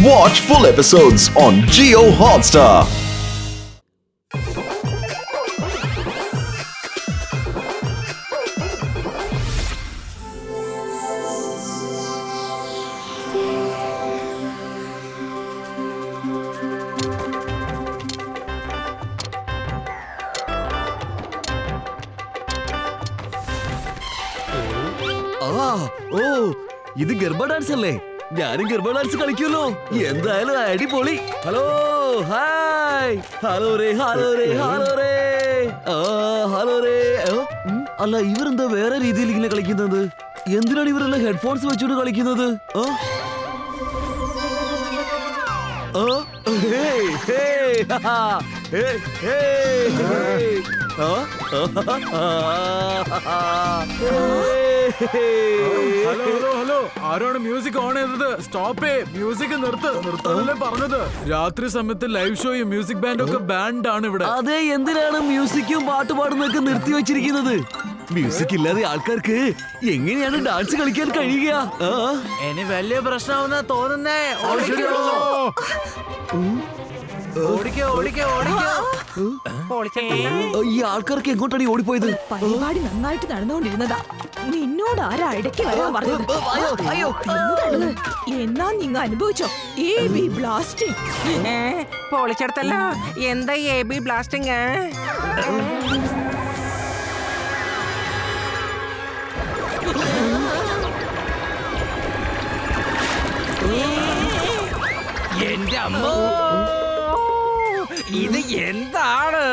Watch full episodes on Jio Hotstar. ഇത് ഗർഭ dance അല്ലേ? ഞാനും ഗർഭ ഡാൻസ് കളിക്കുമല്ലോ. എന്തായാലും അടിപൊളി. ഹലോ, ഹായ്, ഹലോ റേ, ഹലോ റേ, ഹലോ റേ, ഹലോ റേ. അല്ല, ഇവരെന്താ വേറെ രീതിയിൽ ഇങ്ങനെ കളിക്കുന്നത്? എന്തിനാണ് ഇവരെല്ലാം ഹെഡ്ഫോൺസ് വെച്ചുകൊണ്ട് കളിക്കുന്നത്? ഹലോ, ആരാണ് മ്യൂസിക് ഓൺ ചെയ്തത്? സ്റ്റോപ്പ്, മ്യൂസിക് നിർത്തല്ലേ പറഞ്ഞത്. രാത്രി സമയത്ത് ലൈവ് ഷോയും മ്യൂസിക് ബാൻഡും ഒക്കെ ബാൻഡ് ആണ് ഇവിടെ. അതെ, എന്തിനാണ് മ്യൂസിക്കും പാട്ട് പാടുന്നതൊക്കെ നിർത്തി വെച്ചിരിക്കുന്നത്? മ്യൂസിക് ഇല്ലാതെ ആൾക്കാർക്ക് എങ്ങനെയാണ് ഡാൻസ് കളിക്കാൻ കഴിയുക? ഇനി വലിയ പ്രശ്നമാവുന്ന തോന്നുന്നേ. ഈ ആൾക്കാർക്ക് എങ്ങോട്ടാണ് ഓടിപ്പോയത്? പരിപാടി നന്നായിട്ട് നടന്നുകൊണ്ടിരുന്നതാ. നിന്നോട് ആരാ ഇടയ്ക്ക് വരാൻ പറഞ്ഞത്? എന്താണ്? എന്നാ നിങ്ങ അനുഭവിച്ചോ AB ബ്ലാസ്റ്റിംഗ്? പൊളിച്ചെടുത്തല്ല. എന്താ AB ബ്ലാസ്റ്റിംഗ്? എന്റെ അമ്മ, ഇത് എന്താണ്?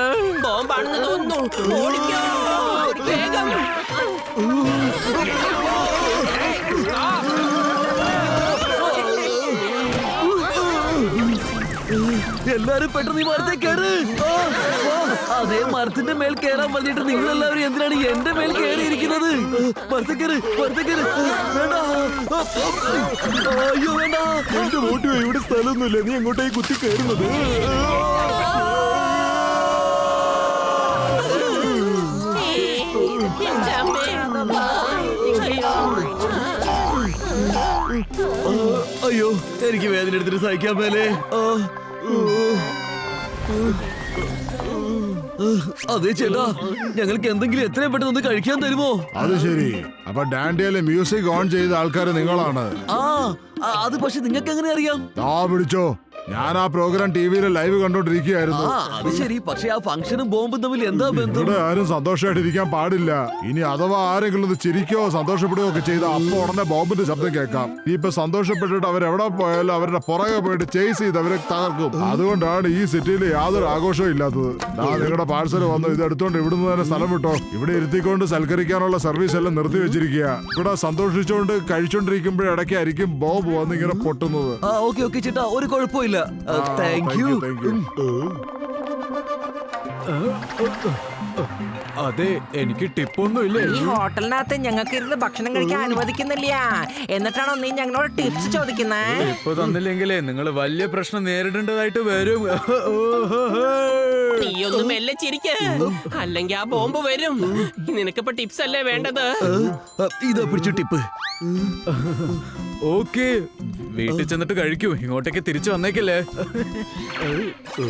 ബോംബാണെന്ന് തോന്നുന്നു. ഓടിക്കോ, വേഗം. എല്ലാരും പെട്ടെന്ന് ഈ മരത്തേക്ക് കയറ്. അതേ മരത്തിന്റെ മേൽ കയറാൻ പറഞ്ഞിട്ട് നിങ്ങൾ എല്ലാവരും എന്തിനാണ് എന്റെ മേൽ കയറിയിരിക്കുന്നത്? മരത്തേക്കര്. വേണ്ട, അയ്യോ വേണ്ട. എന്റെ വോട്ട് ഇവിടെ സ്ഥലമൊന്നുമില്ല. നീ എങ്ങോട്ടേക്ക് കുത്തി കയറുന്നത്? അയ്യോ, എനിക്ക് വേദന എടുത്തിട്ട് സഹിക്കാൻ മേലേ. അതെ ചേട്ടാ, ഞങ്ങൾക്ക് എന്തെങ്കിലും എത്രയും പെട്ടെന്ന് കഴിക്കാൻ തരുമോ? അത് ശരി. അപ്പൊ ഡാൻഡിയയിലെ മ്യൂസിക് ഓൺ ചെയ്ത ആൾക്കാര് നിങ്ങളാണ്? അത് പക്ഷെ നിങ്ങൾക്ക് എങ്ങനെ അറിയാം? പിടിച്ചോ, ഞാൻ ആ പ്രോഗ്രാം ടിവിയിൽ ലൈവ് കണ്ടോണ്ടിരിക്കുകയായിരുന്നു. അത് ശരി. പക്ഷെ ആ ഫംഗ്ഷനും ബോംബും തമ്മിൽ എന്താ ബന്ധം? ഇവിടെ ആരും സന്തോഷമായിട്ടിരിക്കാൻ പാടില്ല. ഇനി അഥവാ ആരെങ്കിലും ഒന്ന് ചിരിക്കോ സന്തോഷപ്പെടുകയോ ഒക്കെ ചെയ്ത അപ്പൊ ഉടനെ ബോംബിന്റെ ശബ്ദം കേൾക്കാം. ഇപ്പൊ സന്തോഷപ്പെട്ടിട്ട് അവരെവിടെ പോയാലും അവരുടെ പുറകെ പോയിട്ട് ചേസ് ചെയ്ത് അവരെ തകർക്കും. അതുകൊണ്ടാണ് ഈ സിറ്റിയിൽ യാതൊരു ആഘോഷവും ഇല്ലാത്തത്. നിങ്ങളുടെ പാഴ്സൽ വന്നു, ഇത് എടുത്തോണ്ട് ഇവിടുന്ന് തന്നെ സ്ഥലം വിട്ടോ. ഇവിടെ ഇരുത്തിക്കൊണ്ട് സൽക്കരിക്കാനുള്ള സർവീസ് എല്ലാം നിർത്തി വെച്ചിരിക്കുക. ഇവിടെ സന്തോഷിച്ചുകൊണ്ട് കഴിച്ചോണ്ടിരിക്കുമ്പോഴിടയ്ക്കായിരിക്കും ബോംബ് വന്ന് ഇങ്ങനെ പൊട്ടുന്നത്. ഓക്കെ ചേട്ടാ, ഒരു കുഴപ്പമില്ല. Thank you. അതെ, എനിക്ക് ടിപ്പൊന്നും ഇല്ല. ഈ ഹോട്ടലിനകത്ത് ഞങ്ങൾക്ക് ഇരുന്ന് ഭക്ഷണം കഴിക്കാൻ അനുവദിക്കുന്നില്ല. എന്നിട്ടാണോ നീ ഞങ്ങളോട് ടിപ്സ് ചോദിക്കുന്നേ? ടിപ്പ് തന്നില്ലെങ്കിലേ നിങ്ങൾ വലിയ പ്രശ്നം നേരിടേണ്ടതായിട്ട് വരും. നീ ഒന്ന് മെല്ലെ ചിരിക്ക, അല്ലെങ്കിൽ ആ ബോംബ് വരും. നിനക്കിപ്പോ ടിപ്സ് അല്ലേ വേണ്ടത്? ഇതാ പിടിച്ചു ടിപ്പ്. ഓക്കെ, വീട്ടിൽ ചെന്നിട്ട് കഴിക്കൂ. ഇങ്ങോട്ടേക്ക് തിരിച്ചു വന്നേക്കല്ലേ.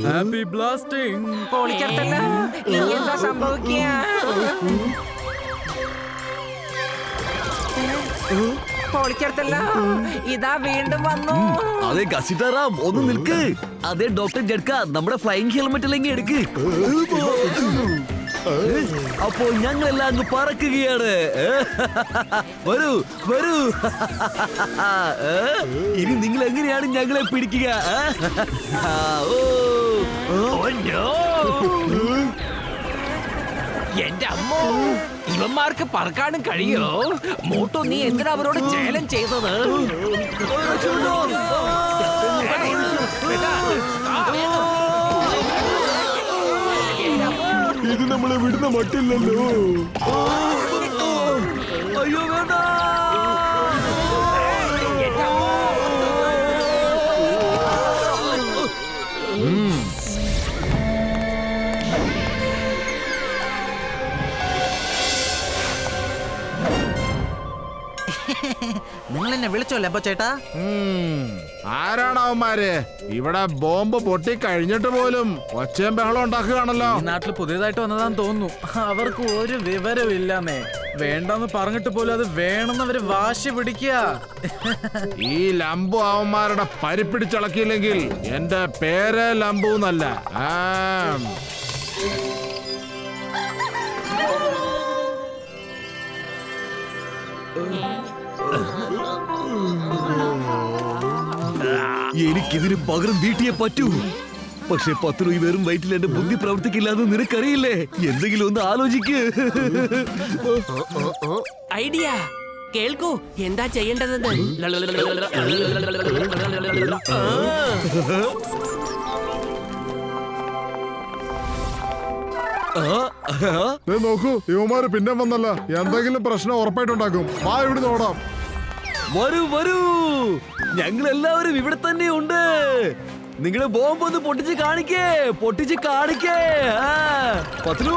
Happy blasting. പൊളിച്ചെടുത്തല്ല. ഇനി എന്താ സംഭവിക്കുക? പൊളിച്ചെടുത്തല്ല. ഇതാ വീണ്ടും വന്നു. അതെ ഗസിറ്റാറാം, ഒന്ന് നിൽക്ക്. അതെ ഡോക്ടർ ജഡ്ക, നമ്മുടെ ഫ്ലൈയിങ് ഹെൽമെറ്റ് അല്ലെങ്കിൽ എടുക്ക്. അപ്പോൾ ഞങ്ങളെല്ലാം അങ്ങ് പറക്കുകയാണ്. വരൂ. ഇനി നിങ്ങൾ എങ്ങനെയാണ് ഞങ്ങളെ പിടിക്കുക? എന്റെ അമ്മോ, ഇവന്മാർക്ക് പറക്കാനും കഴിയോ? മോട്ടോ, നീ എന്തിനാ അവരോട് ചേലം ചെയ്തത്? ഇത് നമ്മളെ വിടുന്ന മട്ടില്ലല്ലോ. അയ്യോ വേണ്ട. നിങ്ങൾ എന്നെ വിളിച്ചോ ലംബോ ചേട്ടാ? ആരാണ് അവന്മാര്? ഇവിടെ ബോംബ് പൊട്ടി കഴിഞ്ഞിട്ട് പോലും ഒച്ചയും ബഹളം ഉണ്ടാക്കുകയാണല്ലോ. ഈ നാട്ടിൽ പുതിയതായിട്ട് വന്നതാന്ന് തോന്നുന്നു. അവർക്ക് ഒരു വിവരമില്ലാന്നേ. വേണ്ടെന്ന് പറഞ്ഞിട്ട് പോലും അത് വേണമെന്നവര് വാശി പിടിക്കുക. ഈ ലംബു അവന്മാരുടെ പരിപ്പിടിച്ചിളക്കിയില്ലെങ്കിൽ എന്റെ പേര് ലംബു എന്നല്ല. എനിക്കിതിന് പകരം വീട്ടിയെ പറ്റൂ. പക്ഷെ 10 രൂപ വെറും വയറ്റിൽ എന്റെ ബുദ്ധി പ്രവർത്തിക്കില്ല എന്ന് നിനക്കറിയില്ലേ? എന്തെങ്കിലും ഒന്ന് ആലോചിക്ക്. ഐഡിയ കേൾക്കൂ, എന്താ ചെയ്യേണ്ടതെന്ന്. നോക്കൂ, ഇവന്മാര് പിന്നെ വന്നല്ല. എന്തെങ്കിലും പ്രശ്നം ഉറപ്പായിട്ടുണ്ടാക്കും. വാ ഇവിടെ ഓടാം. വരൂ വരൂ, ഞങ്ങൾ എല്ലാവരും ഇവിടെ തന്നെ ഉണ്ട്. നിങ്ങള് ബോംബ് ഒന്ന് പൊട്ടിച്ച് കാണിക്കേ. പത്ലു,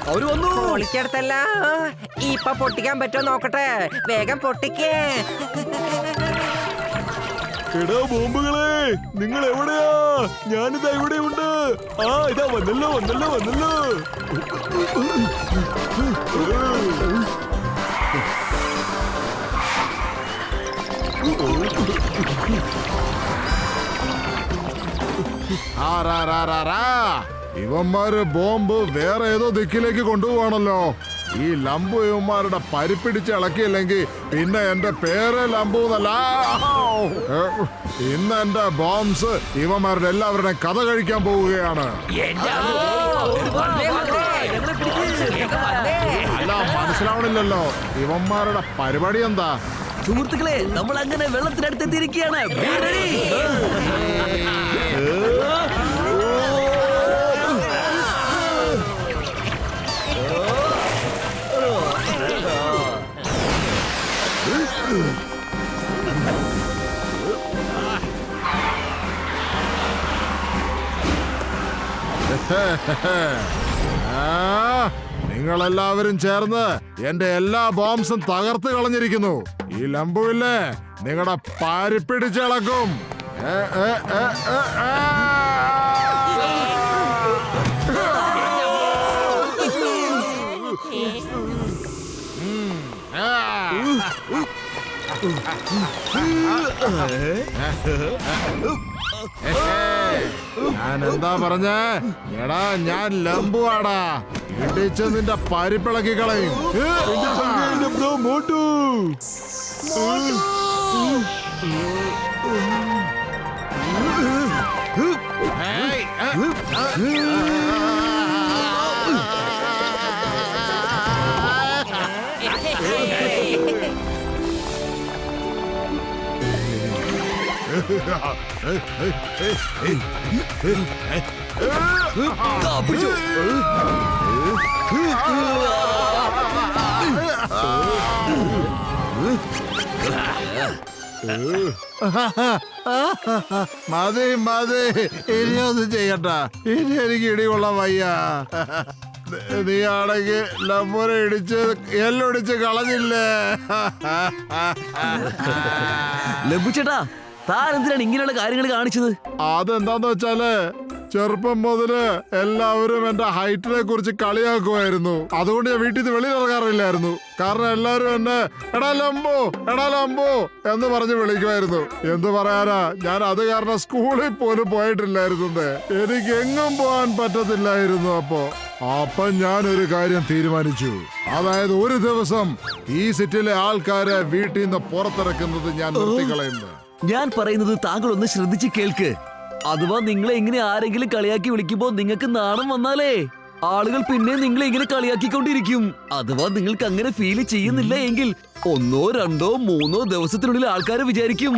അവര് വന്നു. പൊളിച്ചെടുത്തല്ല. ഇപ്പൊ പൊട്ടിക്കാൻ പറ്റുമോ നോക്കട്ടെ. വേഗം പൊട്ടിക്കേ. എടാ ബോംബുകളെ, നിങ്ങൾ എവിടെയാ? ഞാനിതാ ഇവിടെ ഉണ്ട്. ഇതാ വന്നല്ലോ. ഇവന്മാര് ബോംബ് വേറെ ഏതോ ദിക്കിലേക്ക് കൊണ്ടുപോവാണല്ലോ. ഈ ലംബു ഇവന്മാരുടെ പരിപ്പിടിച്ച് ഇളക്കിയില്ലെങ്കിൽ പിന്നെ എന്റെ പേര് ലംബു എന്നല്ല. ഇന്ന് എന്റെ ബോംബ്സ് ഇവന്മാരുടെ എല്ലാവരുടെയും കഥ കഴിക്കാൻ പോവുകയാണ്. അല്ല, മനസ്സിലാവണില്ലല്ലോ ഇവന്മാരുടെ പരിപാടി എന്താ? സുഹൃത്തുക്കളെ, നമ്മൾ അങ്ങനെ വെള്ളത്തിനടുത്തെത്തിയിരിക്കുകയാണ്. നിങ്ങളെല്ലാവരും ചേർന്ന് എന്റെ എല്ലാ ബോംബ്സും തകർത്ത് കളഞ്ഞിരിക്കുന്നു. ഈ ലംബുവില്ലേ നിങ്ങളുടെ പാരിപ്പിടിച്ചിളക്കും. ഞാൻ എന്താ പറഞ്ഞേ? എടാ, ഞാൻ ലംബുവാടാ. ഇടിച്ച് നിന്റെ പരിപ്പിളക്കി കളയും. മോട്ടു മതി മതി, ഇനിയൊന്നും ചെയ്യണ്ട. ഇനി എനിക്ക് ഇടികൊള്ളാൻ വയ്യ. നീ ആണെങ്കിൽ ലംബുനെ ഇടിച്ച് എല്ലൊടിച്ച് കളഞ്ഞില്ലേ? ലംബുച്ചേട്ടാ, താൻ എന്തിനാണ് ഇങ്ങനെയുള്ള കാര്യങ്ങൾ കാണിച്ചത്? അതെന്താന്ന് വെച്ചാല് ചെറുപ്പം മുതല് എല്ലാവരും എന്റെ ഹൈറ്റിനെ കുറിച്ച് കളിയാക്കുമായിരുന്നു. അതുകൊണ്ട് ഞാൻ വീട്ടിൽ നിന്ന് വെളിയിലിറങ്ങാറില്ലായിരുന്നു. കാരണം എല്ലാവരും എന്നെ എടാ ലംബു എന്ന് പറഞ്ഞ് വിളിക്കുമായിരുന്നു. എന്തു പറയാനാ, ഞാൻ അത് കാരണം സ്കൂളിൽ പോലും പോയിട്ടില്ലായിരുന്നു. എനിക്ക് എങ്ങും പോകാൻ പറ്റത്തില്ലായിരുന്നു. അപ്പൊ ഞാനൊരു കാര്യം തീരുമാനിച്ചു. അതായത് ഒരു ദിവസം ഈ സിറ്റിയിലെ ആൾക്കാരെ വീട്ടിൽ നിന്ന് പുറത്തിറക്കുന്നത് ഞാൻ നിർത്തിക്കളയുന്നത്. ഞാൻ പറയുന്നത് താങ്കൾ ഒന്ന് ശ്രദ്ധിച്ച് കേൾക്ക്. അഥവാ നിങ്ങളെ ഇങ്ങനെ ആരെങ്കിലും കളിയാക്കി വിളിക്കുമ്പോ നിങ്ങൾക്ക് നാണം വന്നാലേ ആളുകൾ പിന്നെ നിങ്ങളെ ഇങ്ങനെ കളിയാക്കിക്കൊണ്ടിരിക്കും. അഥവാ നിങ്ങൾക്ക് അങ്ങനെ ഫീൽ ചെയ്യുന്നില്ല എങ്കിൽ 1, 2, 3 ദിവസത്തിനുള്ളിൽ ആൾക്കാർ വിചാരിക്കും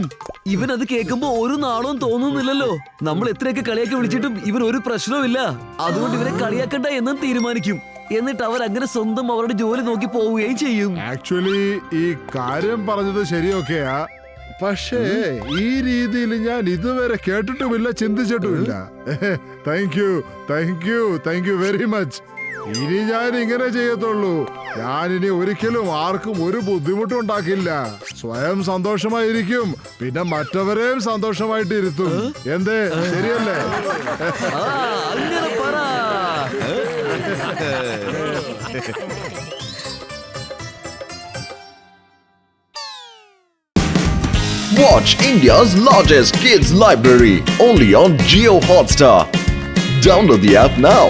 ഇവൻ അത് കേൾക്കുമ്പോ ഒരു നാണവും തോന്നുന്നില്ലല്ലോ. നമ്മൾ എത്രയൊക്കെ കളിയാക്കി വിളിച്ചിട്ടും ഇവൻ ഒരു പ്രശ്നവുമില്ല, അതുകൊണ്ട് ഇവരെ കളിയാക്കണ്ട എന്നും തീരുമാനിക്കും. എന്നിട്ട് അവർ അങ്ങനെ സ്വന്തം അവരുടെ ജോലി നോക്കി പോവുകയും ചെയ്യും. ആക്ച്വലി ഈ കാര്യം പറഞ്ഞത് ശരിയൊക്കെയാ. പക്ഷേ ഈ രീതിയിൽ ഞാൻ ഇതുവരെ കേട്ടിട്ടുമില്ല, ചിന്തിച്ചിട്ടുമില്ല. Thank you very much. ഇനി ഞാൻ ഇങ്ങനെ ചെയ്യത്തുള്ളൂ. ഞാൻ ഇനി ഒരിക്കലും ആർക്കും ഒരു ബുദ്ധിമുട്ടും ഉണ്ടാക്കില്ല. സ്വയം സന്തോഷമായിരിക്കും, പിന്നെ മറ്റവരെയും സന്തോഷമായിട്ട് ഇരുത്തും. എന്തേ, ശരിയല്ലേ? അങ്ങനെ പറ. Watch India's largest kids library only on Jio Hotstar. Download the app now.